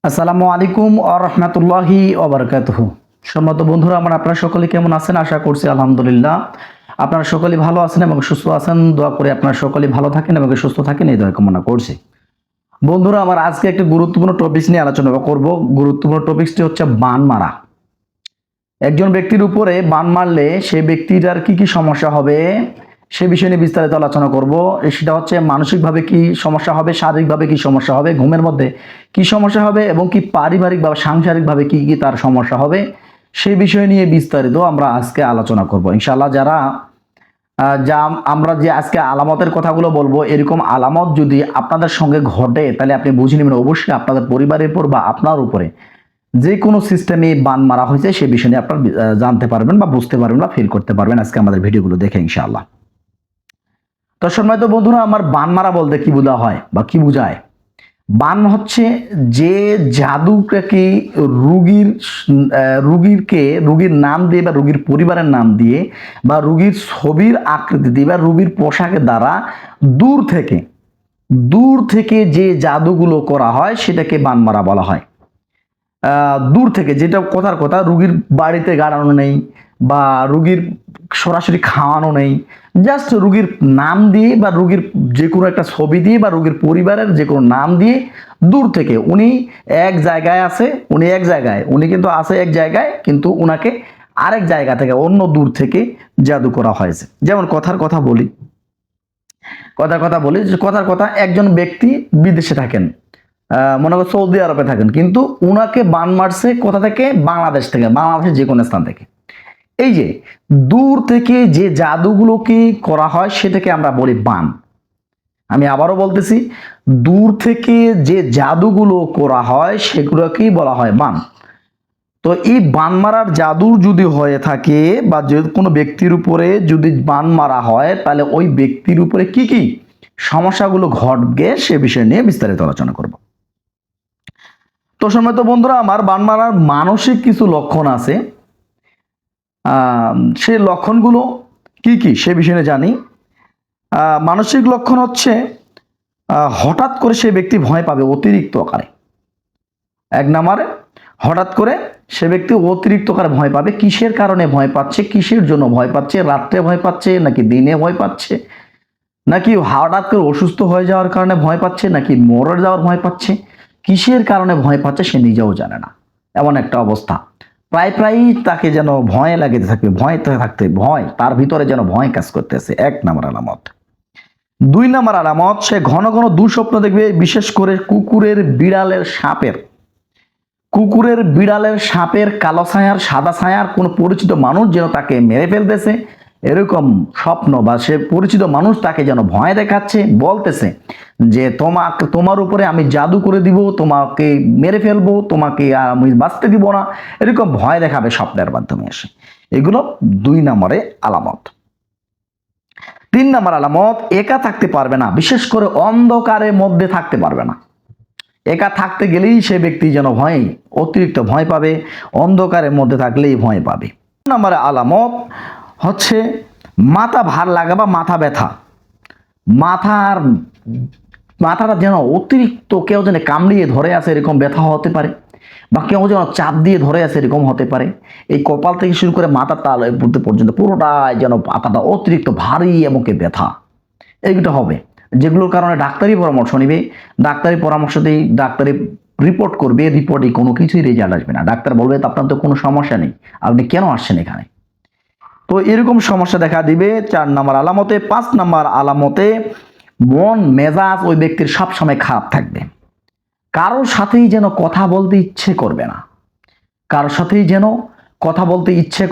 আসসালামু আলাইকুম ওয়া রাহমাতুল্লাহি ওয়া বারাকাতুহু। সম্মানিত বন্ধুরা, আপনারা সকলে কেমন আছেন? আশা করছি আলহামদুলিল্লাহ আপনারা সকলেই ভালো আছেন এবং সুস্থ আছেন। দোয়া করি আপনারা সকলেই ভালো থাকেন এবং সুস্থ থাকেন, এই দোয়া কামনা করছি। বন্ধুরা আমার, আজকে একটা গুরুত্বপূর্ণ টপিকস নিয়ে আলোচনা করব। গুরুত্বপূর্ণ টপিকসটি হচ্ছে বান মারা। একজন ব্যক্তির উপরে বান মারলে সেই ব্যক্তিটার কি কি সমস্যা হবে সে বিষয় নিয়ে বিস্তারিত আলোচনা করব। সেটা হচ্ছে মানসিকভাবে কি সমস্যা হবে, শারীরিকভাবে কি সমস্যা হবে, ঘুমের মধ্যে কি সমস্যা হবে এবং কি পারিবারিক বা সাংসারিকভাবে কি কি তার সমস্যা হবে, সেই বিষয় নিয়ে বিস্তারিত আমরা আজকে আলোচনা করব ইনশাআল্লাহ। যা আমরা যে আজকে আলামতের কথাগুলো বলবো, এরকম আলামত যদি আপনাদের সঙ্গে ঘটে তাহলে আপনি বুঝে নেবেন অবশ্যই আপনাদের পরিবারের উপর বা আপনার উপরে যে কোনো সিস্টেমে বান মারা হয়েছে সে বিষয় নিয়ে আপনারা জানতে পারবেন বা বুঝতে পারবেন বা ফিল করতে পারবেন আজকে আমাদের ভিডিওগুলো দেখে ইনশাআল্লাহ। তো সম্মানিত বন্ধুরা আমার, বান মারা বলতে কি বোঝা হয় বা কি বোঝায়? বান হচ্ছে যে জাদুটাকে রুগীর নাম দিয়ে বা রুগীর পরিবারের নাম দিয়ে বা রুগীর ছবির আকৃতি দিয়ে বা রুগীর পোশাকের দ্বারা দূর থেকে যে জাদুগুলো করা হয় সেটাকে বান মারা বলা হয়। দূর থেকে, যেটা কথার কথা, রুগীর বাড়িতে গাড়ানো নেই বা রুগীর সরাসরি খাওয়ানো নেই, জাস্ট রুগীর নাম দিয়ে বা রুগীর যে কোনো একটা ছবি দিয়ে বা রুগীর পরিবারের যে কোনো নাম দিয়ে দূর থেকে উনি এক জায়গায় আছে, উনি কিন্তু আছে এক জায়গায়, কিন্তু উনাকে আরেক জায়গা থেকে অন্য দূর থেকে জাদু করা হয়েছে। যেমন কথার কথা একজন ব্যক্তি বিদেশে থাকেন, মনে করো সৌদি আরবে থাকেন, কিন্তু উনাকে বান মারছে কোথা থেকে? বাংলাদেশ থেকে, বাংলাদেশের যে কোনো স্থান থেকে। এই যে দূর থেকে যে জাদুগুলোকে করা হয় সেটাকে আমরা বলি বান। আমি আবারও বলতেছি, দূর থেকে যে জাদুগুলো করা হয় সেগুলোকেই বলা হয় বান। তো এই বান মারার জাদু যদি হয়ে থাকে বা যে কোনো ব্যক্তির উপরে যদি বান মারা হয় তাহলে ওই ব্যক্তির উপরে কি কি সমস্যাগুলো ঘটবে সে বিষয় নিয়ে বিস্তারিত আলোচনা করব। তো সম্মানিত বন্ধুরা আমার, বান মারার মানসিক কিছু লক্ষণ আছে। সেই লক্ষণগুলো কি কি সে বিষয়ে জানি। মানসিক লক্ষণ হচ্ছে হঠাৎ করে সে ব্যক্তি ভয় পাবে অতিরিক্ত আকারে। এক নম্বরে, হঠাৎ করে সে ব্যক্তি অতিরিক্ত আকারে ভয় পাবে। কিসের কারণে ভয় পাচ্ছে, কিসের জন্য ভয় পাচ্ছে? রাত্রে ভয় পাচ্ছে নাকি দিনে ভয় পাচ্ছে, নাকি হঠাৎ করে অসুস্থ হয়ে যাওয়ার কারণে ভয় পাচ্ছে, নাকি মরে যাওয়ার ভয় পাচ্ছে? কিসের কারণে ভয় পাচ্ছে সে নিজেও জানে না, এমন একটা অবস্থা। প্রায়ই তাকে যেন ভয় লাগিতে থাকবে, ভয় তার ভিতরে যেন ভয় কাজ করতেছে, এক নাম্বার আলামত। দুই নাম্বার আলামত, সে ঘন ঘন দুঃস্বপ্ন দেখবে, বিশেষ করে কুকুরের বিড়ালের কালো ছায়ার, সাদা ছায়ার কোন পরিচিত মানুষ যেন তাকে মেরে ফেলতেছে, এরকম স্বপ্ন, বা সে পরিচিত মানুষ তাকে যেন ভয় দেখাচ্ছে, বলতেছে যে তোমার উপরে আমি জাদু করে দিব, তোমাকে মেরে ফেলবো, তোমাকে আমি বাঁচতে দিব না, এরকম ভয় দেখাবে স্বপ্নের মাধ্যমে এসে। এগুলো দুই নম্বরে আলামত। তিন নম্বর আলামত, একা থাকতে পারবে না, বিশেষ করে অন্ধকারের মধ্যে থাকতে পারবে না। একা থাকতে গেলেই সে ব্যক্তি যেন অতিরিক্ত ভয় পাবে, অন্ধকারের মধ্যে থাকলেই ভয় পাবে। নাম্বার আলামত হচ্ছে মাথা ভার লাগা বা মাথা ব্যথা। মাথাটা যেন অতিরিক্ত কেউ যেন কামড়িয়ে ধরে আছে এরকম ব্যথা হতে পারে, বা কেউ যেন চাপ দিয়ে ধরে আছে এরকম হতে পারে। এই কপাল থেকে শুরু করে মাথার তাল পর্যন্ত পুরোটাই যেন মাথাটা অতিরিক্ত ভারী এবং ব্যথা, এইগুলো হবে, যেগুলোর কারণে ডাক্তারি পরামর্শ নিবে। ডাক্তারি পরামর্শতেই ডাক্তারি রিপোর্ট করবে, রিপোর্টে কোনো কিছুই রেজাল্ট আসবে না। ডাক্তার বলবে আপনার তো কোনো সমস্যা নেই, আপনি কেন আসছেন এখানে? তো এরকম সমস্যা দেখা দিবে 4 নাম্বার আলামতে। 5 নাম্বার আলামতে, মন মেজাজ ওই ব্যক্তির সবসময় খারাপ থাকবে। কারোর সাথেই যেন কথা বলতে ইচ্ছে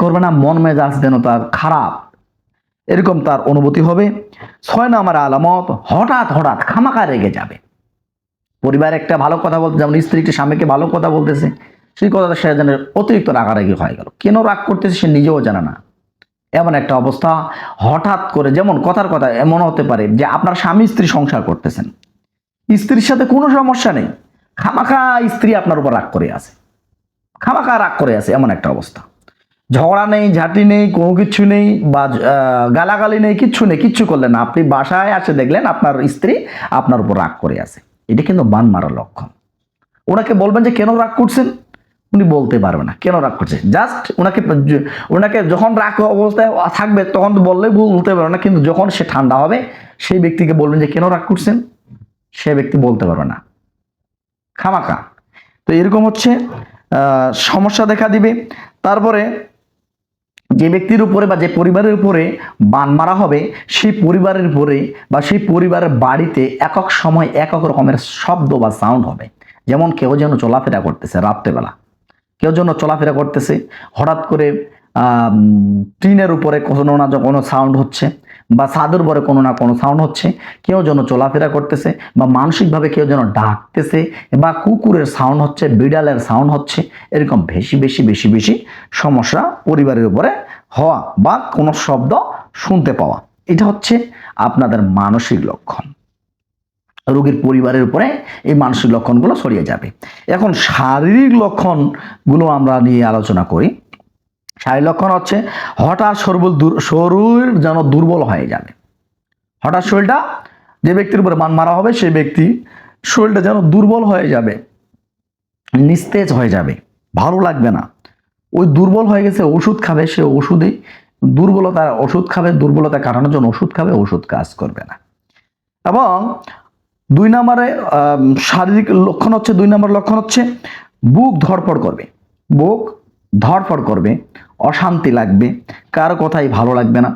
করবে না, মন মেজাজ যেন তার খারাপ, এরকম তার অনুভূতি হবে। 6 নাম্বার আলামত, হঠাৎ খামাখা রেগে যাবে। পরিবার একটা ভালো কথা বলতে, যেমন স্ত্রী একটা স্বামীকে ভালো কথা বলতেছে, সেই কথাটা সে যেন অতিরিক্ত রাগারাগি হয়ে গেল, কেন রাগ করতেছে সে নিজেও জানে না, এমন একটা অবস্থা। হঠাৎ করে, যেমন কথার কথা এমন হতে পারে যে আপনার স্বামী স্ত্রী সংসার করতেছেন, স্ত্রীর সাথে কোনো সমস্যা নেই, খামাখা স্ত্রী আপনার উপর রাগ করে আছে, এমন একটা অবস্থা। ঝগড়া নেই, ঝাঁটি নেই, কোনো কিছু নেই, বা গালাগালি নেই, কিচ্ছু করলেন না, আপনি বাসায় আসে দেখলেন আপনার স্ত্রী আপনার উপর রাগ করে আছে, এটা কিন্তু বান মারার লক্ষণ। ওনাকে বলবেন যে কেন রাগ করছেন, উনি বলতে পারবে না কেন রাগ করছে। জাস্ট ওনাকে যখন রাগ অবস্থায় থাকবে তখন তো বললে বলতে পারবে না, কিন্তু যখন সে ঠান্ডা হবে সেই ব্যক্তিকে বলবেন যে কেন রাগ করছেন, সে ব্যক্তি বলতে পারবে না, খামাখা। তো এরকম হচ্ছে সমস্যা দেখা দিবে। তারপরে যে ব্যক্তির উপরে বা যে পরিবারের উপরে বান মারা হবে, সেই পরিবারের উপরে বা সেই পরিবারের বাড়িতে একক সময় একক রকমের শব্দ বা সাউন্ড হবে। যেমন কেউ যেন চলাফেরা করতেছে রাত্রেবেলা, কেউ যেন চলাফেরা করতেছে, হঠাৎ করে টিনের উপরে কোনো না কোনো সাউন্ড হচ্ছে, বা ছাদের উপরে কোনো না কোনো সাউন্ড হচ্ছে, কেউ যেন চলাফেরা করতেছে, বা মানসিকভাবে কেউ যেন ডাকতেছে, বা কুকুরের সাউন্ড হচ্ছে, বিড়ালের সাউন্ড হচ্ছে, এরকম বেশি বেশি বেশি বেশি সমস্যা পরিবারের উপরে হওয়া বা কোনো শব্দ শুনতে পাওয়া, এটা হচ্ছে আপনাদের মানসিক লক্ষণ। রোগীর পরিবারের উপরে এই মানসিক লক্ষণগুলো ছড়িয়ে যাবে। এখন শারীরিক লক্ষণগুলো আমরা নিয়ে আলোচনা করি। শারীরিক লক্ষণ হচ্ছে হঠাৎ শরীর যেন দুর্বল হয়ে যাবে। হঠাৎ শরীরটা, যে ব্যক্তির উপরে বান মারা হবে সেই ব্যক্তি শরীরটা যেন দুর্বল হয়ে যাবে, নিস্তেজ হয়ে যাবে, ভালো লাগবে না। ওই দুর্বল হয়ে গেছে, ওষুধ খাবে, সে ওষুধেই দুর্বলতার ওষুধ খাবে, দুর্বলতা কাটানোর জন্য ওষুধ খাবে, ওষুধ কাজ করবে না। এবং 2 নম্বরে শারীরিক লক্ষণ হচ্ছে, 2 নম্বর লক্ষণ হচ্ছে বুক ধড়ফড় করবে, বুক ধড়ফড় করবে, অশান্তি লাগবে, কারো কথাই ভালো লাগবে না,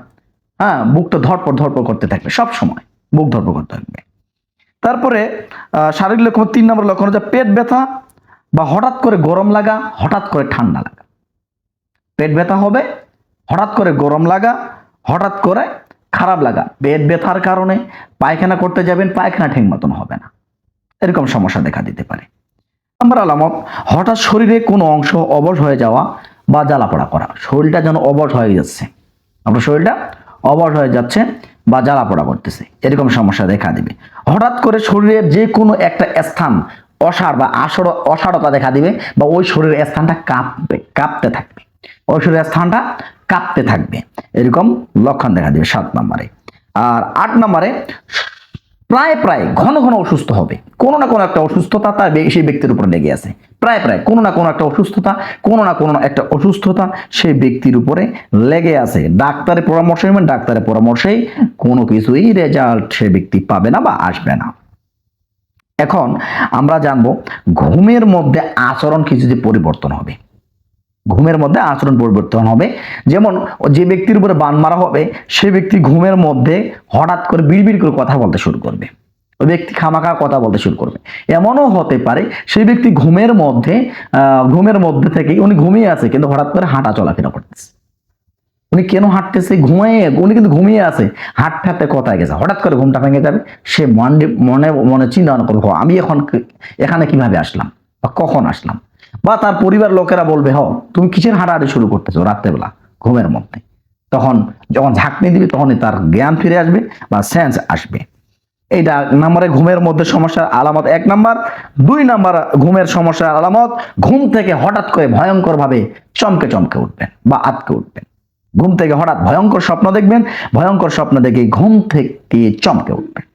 হ্যাঁ, বুকটা ধড়ফড় ধড়ফড় করতে থাকবে, সব সময় বুক ধড়ফড় করতে থাকবে। তারপরে শারীরিক লক্ষণ 3 নম্বর লক্ষণ হচ্ছে পেট ব্যথা বা হঠাৎ করে গরম লাগা, হঠাৎ করে ঠান্ডা লাগা। পেট ব্যথা হবে, হঠাৎ করে গরম লাগা, হঠাৎ করে খারাপ লাগা। পেট ব্যথার কারণে পায়খানা করতে যাবেন, পায়খানা ঠিক মতন হবে না, এরকম সমস্যা দেখা দিতে পারে। নাম্বার আলামত, হঠাৎ শরীরে কোনো অংশ অবশ হয়ে যাওয়া বা জ্বালাপোড়া করা, শরীরটা যেন অবশ হয়ে যাচ্ছে, আপনার শরীরটা অবশ হয়ে যাচ্ছে বা জ্বালাপোড়া করতেছে, এরকম সমস্যা দেখা দিবে। হঠাৎ করে শরীরের যে কোনো একটা স্থান অসাড় বা অসাড়তা দেখা দিবে, বা ওই শরীরের স্থানটা কাঁপতে থাকবে, ওই শরীরের স্থানটা কাঁপতে থাকবে, এরকম লক্ষণ দেখা দিবে 7 নম্বরে। আর 8 নম্বরে প্রায় প্রায় ঘন ঘন অসুস্থ হবে, কোনো না কোনো একটা অসুস্থতা তার সেই ব্যক্তির উপর লেগে আছে, প্রায় প্রায় কোনো না কোনো একটা অসুস্থতা, কোনো না কোনো একটা অসুস্থতা সেই ব্যক্তির উপরে লেগে আছে। ডাক্তারের পরামর্শ নেবেন, ডাক্তারের পরামর্শেই কোনো কিছুই রেজাল্ট সে ব্যক্তি পাবে না বা আসবে না। এখন আমরা জানবো ঘুমের মধ্যে আচরণ কিছু যে পরিবর্তন হবে, ঘুমের মধ্যে আচরণ পরিবর্তন হবে। যেমন যে ব্যক্তির উপরে বান মারা হবে সে ব্যক্তি ঘুমের মধ্যে হঠাৎ করে বিড়বিড় করে কথা বলতে শুরু করবে, ওই ব্যক্তি খামাখা কথা বলতে শুরু করবে। এমনও হতে পারে সেই ব্যক্তি ঘুমের মধ্যে থেকে উনি ঘুমিয়ে আছে কিন্তু হঠাৎ করে হাঁটা চলাফেরা করতেছে। উনি কেন হাঁটতেছে, উনি কিন্তু ঘুমিয়ে আছে, হাঁটতে হাঁটতে কোথায় গেছে, হঠাৎ করে ঘুমটা ভেঙে যাবে, সে মনে মনে চিন্তা ভাবনা করবে আমি এখন এখানে কিভাবে আসলাম বা কখন আসলাম। বা তার পরিবার লোকেরা বলবে তুমি কিসের হাঁটাহাঁটি শুরু করতেছো রাত্রেবেলা ঘুমের মধ্যে। তখন যখন ঝাঁকনি দিবে তখনই তার জ্ঞান ফিরে আসবে বা সেন্স আসবে। এইটা নম্বরে ঘুমের মধ্যে সমস্যার আলামত 1 নাম্বার। 2 নাম্বার ঘুমের সমস্যার আলামত, ঘুম থেকে হঠাৎ করে ভয়ঙ্কর ভাবে চমকে উঠবেন বা আটকে উঠবেন। ঘুম থেকে হঠাৎ ভয়ঙ্কর স্বপ্ন দেখবেন, ভয়ঙ্কর স্বপ্ন দেখে ঘুম থেকে চমকে উঠবেন।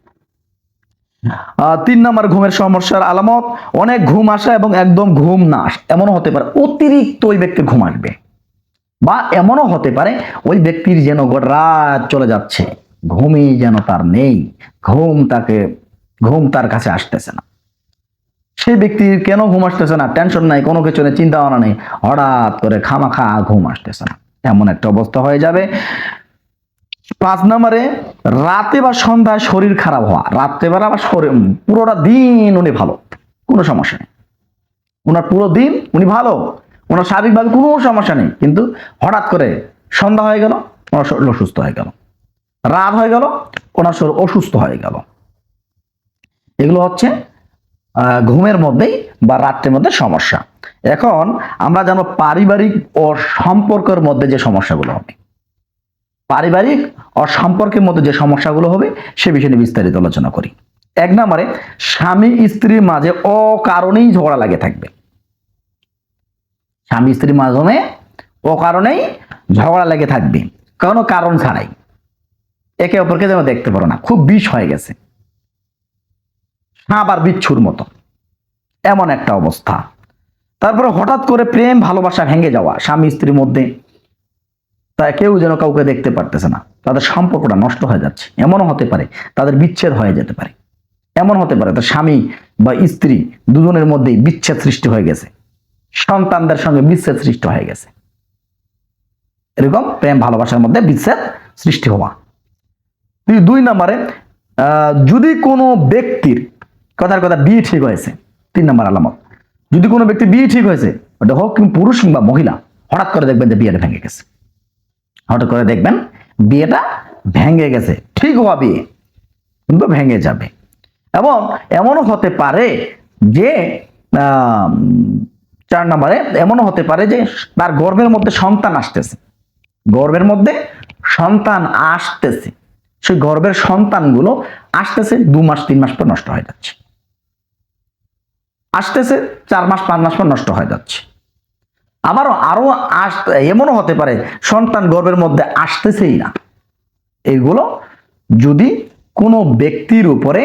3 নাম্বার ঘুমের সমস্যার আলামত, অনেক ঘুম আসা এবং একদম ঘুম না আসা। এমনও হতে পারে অতিরিক্ত ওই ব্যক্তির ঘুম আসবে, বা এমনও হতে পারে ওই ব্যক্তির যেন রাত চলে যাচ্ছে, ঘুমই যেন তার নেই, ঘুম তার কাছে আসতেছে না। সেই ব্যক্তির কেন ঘুম আসতেছে না, টেনশন নাই, কোনো কিছু নেই, চিন্তা ভাবনা নেই, হঠাৎ করে খামাখা ঘুম আসতেছে না, এমন একটা অবস্থা হয়ে যাবে। 5 নম্বরে রাতে বা সন্ধ্যায় শরীর খারাপ হওয়া, রাত্রেবেলা বা পুরোটা দিন উনি ভালো, কোনো সমস্যা নেই, ওনার পুরো দিন উনি ভালো, ওনার শারীরিকভাবে কোনো সমস্যা নেই, কিন্তু হঠাৎ করে সন্ধ্যা হয়ে গেল ওনার শরীর অসুস্থ হয়ে গেল, রাত হয়ে গেল ওনার শরীর অসুস্থ হয়ে গেল। এগুলো হচ্ছে ঘুমের মধ্যেই বা রাত্রের মধ্যে সমস্যা। এখন আমরা জানো পারিবারিক ও সম্পর্কের মধ্যে যে সমস্যাগুলো হবে, পারিবারিক ও সম্পর্কের মধ্যে যে সমস্যাগুলো হবে সে বিষয়ে বিস্তারিত আলোচনা করি। 1 নম্বরে স্বামী স্ত্রীর মাঝে অকারণেই ঝগড়া লাগে থাকবে, স্বামী স্ত্রীর মাঝে অকারণেই ঝগড়া লেগে থাকবে, কোনো কারণ ছাড়াই, একে অপরকে যেন দেখতে পারো না, খুব বিষ হয়ে গেছে, সাপ আর বিচ্ছুর মতো, এমন একটা অবস্থা। তারপরে হঠাৎ করে প্রেম ভালোবাসা ভেঙে যাওয়া, স্বামী স্ত্রীর মধ্যে তা কেউ যেন কাউকে দেখতে পারতেছে না, তাদের সম্পর্কটা নষ্ট হয়ে যাচ্ছে। এমনও হতে পারে তাদের বিচ্ছেদ হয়ে যেতে পারে, এমন হতে পারে তার স্বামী বা স্ত্রী দুজনের মধ্যেই বিচ্ছেদ সৃষ্টি হয়ে গেছে, সন্তানদের সঙ্গে বিচ্ছেদ সৃষ্টি হয়ে গেছে। এরকম প্রেম ভালোবাসার মধ্যে বিচ্ছেদ সৃষ্টি হওয়া। 2 নম্বরে যদি কোনো ব্যক্তির কথার কথা বিয়ে ঠিক হয়েছে, 3 নম্বর আলামত, যদি কোনো ব্যক্তি বিয়ে ঠিক হয়েছে, ওটা হোক পুরুষ কিংবা মহিলা, হঠাৎ করে দেখবেন যে বিয়েটা ভেঙে গেছে। হঠাৎ করে দেখবেন বিয়েটা ভেঙে গেছে, ঠিক হওয়া বিয়ে কিন্তু ভেঙে যাবে। এবং এমনও হতে পারে যে 4 নম্বরে এমনও হতে পারে যে তার গর্ভের মধ্যে সন্তান আসতেছে, গর্ভের মধ্যে সন্তান আসতেছে, সেই গর্ভের সন্তানগুলো আসতেছে 2 মাস 3 মাস পর নষ্ট হয়ে যাচ্ছে, আসতেছে 4 মাস 5 মাস পর নষ্ট হয়ে যাচ্ছে। আবারও আরো এমনও হতে পারে সন্তান গর্ভের মধ্যে আসতেছেই না। এগুলো যদি কোনো ব্যক্তির উপরে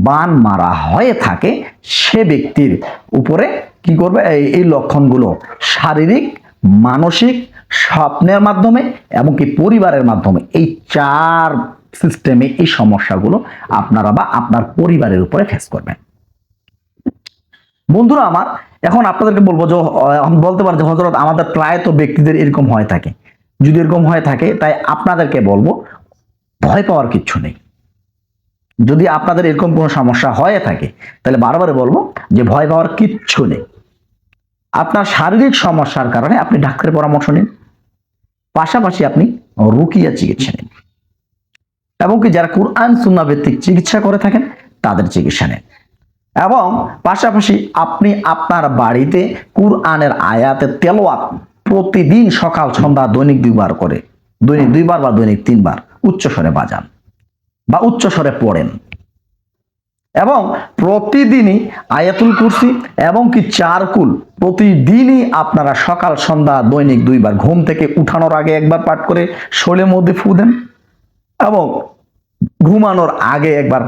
বান মারা হয়ে থাকে, সে ব্যক্তির উপরে কি করবে, এই লক্ষণগুলো শারীরিক, মানসিক, স্বপ্নের মাধ্যমে এমনকি পরিবারের মাধ্যমে, এই 4 সিস্টেমে এই সমস্যাগুলো আপনারা বা আপনার পরিবারের উপরে ফেস করবেন। বন্ধুরা আমার, এখন আপনাদেরকে বলবো যে বলতে পারেন যে হযরত আমাদের প্রায় তো ব্যক্তিদের এরকম হয়ে থাকে। যদি এরকম হয়ে থাকে, তাই আপনাদেরকে বলবো ভয় পাওয়ার কিচ্ছু নেই। যদি আপনাদের এরকম কোনো সমস্যা হয়ে থাকে, তাহলে বারবার বলবো যে ভয় পাওয়ার কিচ্ছু নেই। আপনার শারীরিক সমস্যার কারণে আপনি ডাক্তারের পরামর্শ নিন, পাশাপাশি আপনি রুকিয়া চিকিৎসা নিন, এবং কি যারা কুরআন সুন্নাহ ভিত্তিক চিকিৎসা করে থাকেন তাদের চিকিৎসা নেন। এবং পাশাপাশি আপনি আপনার বাড়িতে কুরআনের আয়াতের তেলাওয়াত প্রতিদিন সকাল সন্ধ্যা দৈনিক 2 বার করে, দৈনিক 2 বার বা দৈনিক 3 বার উচ্চ স্বরে বাজান বা উচ্চ স্বরে পড়েন। এবং প্রতিদিনই আয়াতুল কুরসি এবং কি 4 কুল প্রতিদিনই আপনারা সকাল সন্ধ্যা দৈনিক 2 বার ঘুম থেকে উঠানোর আগে একবার পাঠ করে শরীরের মধ্যে ফু দেন, এবং ঘুমানোর আগে একবার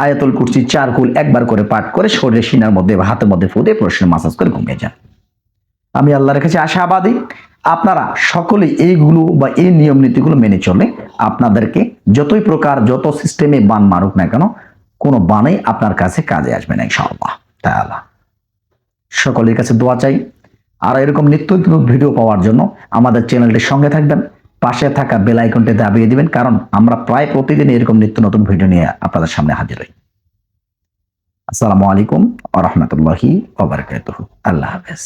আয়াতুল কুরসি 4 কুল একবার করে পাঠ করে শরীরের সিনার মধ্যে বা হাতের মধ্যে ফু দিয়ে প্রশ্নের মাসাজ করে ঘুমিয়ে যান। আমি আল্লাহর কাছে আশাবাদী আপনারা সকলেই এইগুলো বা এই নিয়ম নীতিগুলো মেনে চলে আপনাদেরকে যতই প্রকার যত সিস্টেমে বান মারুক না কেন, কোনো বানেই আপনার কাছে কাজে আসবে না ইনশাআল্লাহ তাআলা। সকলের কাছে দোয়া চাই। আর এরকম নিত্য নতুন ভিডিও পাওয়ার জন্য আমাদের চ্যানেলটির সঙ্গে থাকবেন, পাশে থাকা বেল আইকনটি দাবিয়ে দিবেন, কারণ আমরা প্রায় প্রতিদিন এরকম নিত্য নতুন ভিডিও নিয়ে আপনাদের সামনে হাজির হই। আসসালামু আলাইকুম ওয়া রাহমাতুল্লাহি ওয়া বারাকাতুহু। আল্লাহ হাফেজ।